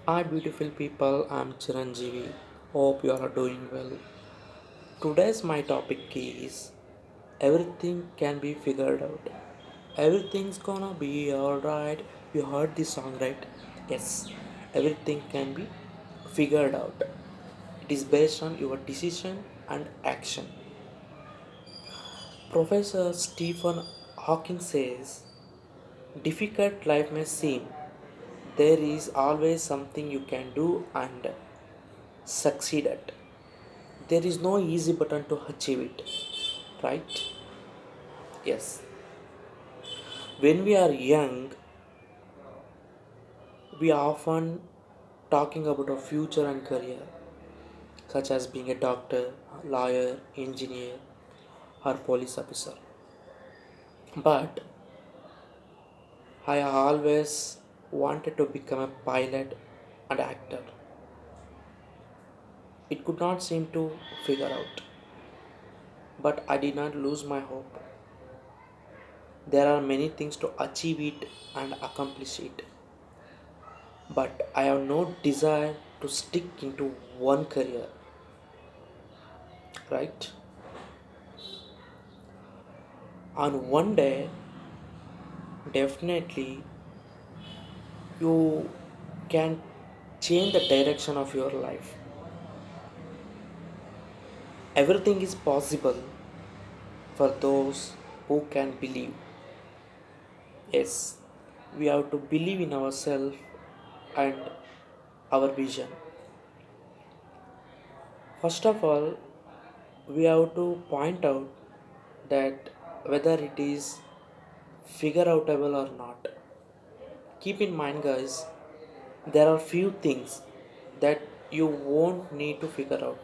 Hi, beautiful people. I'm Chiranjeevi. Hope you are doing well. Today's my topic is everything can be figured out. Everything's gonna be alright. You heard this song, right? Yes, everything can be figured out. It is based on your decision and action. Professor Stephen Hawking says, difficult life may seem, there is always something you can do and succeed at. There is no easy button to achieve it, right? Yes. When we are young, we are often talking about our future and career, such as being a doctor, lawyer, engineer, or police officer. But I always wanted to become a pilot and actor. It could not seem to figure out, but I did not lose my hope. There are many things to achieve it and accomplish it, but I have no desire to stick into one career, right? On one day, definitely you can change the direction of your life. Everything is possible for those who can believe. Yes, we have to believe in ourselves and our vision. First of all, we have to point out that whether it is figure outable or not. Keep in mind, guys, there are few things that you won't need to figure out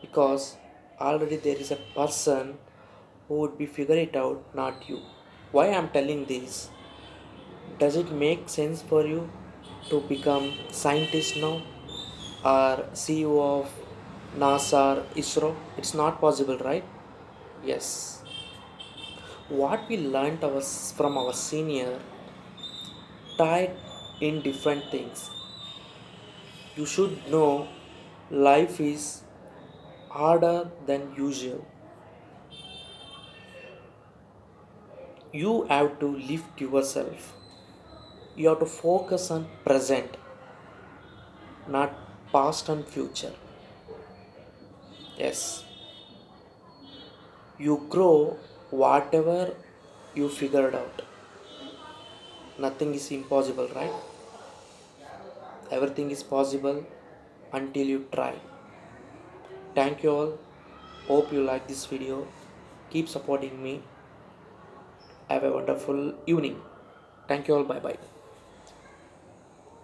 because already there is a person who would be figure it out, not you. Why I'm telling this? Does it make sense for you to become scientist now or CEO of NASA or ISRO? It's not possible, right? Yes. What we learned from our senior tied in different things. You should know life is harder than usual. You have to lift yourself. You have to focus on present, not past and future. Yes, you grow whatever you figured out. Nothing is impossible, right? Everything is possible until you try. Thank you all. Hope you like this video. Keep supporting me. Have a wonderful evening. Thank you all. Bye bye.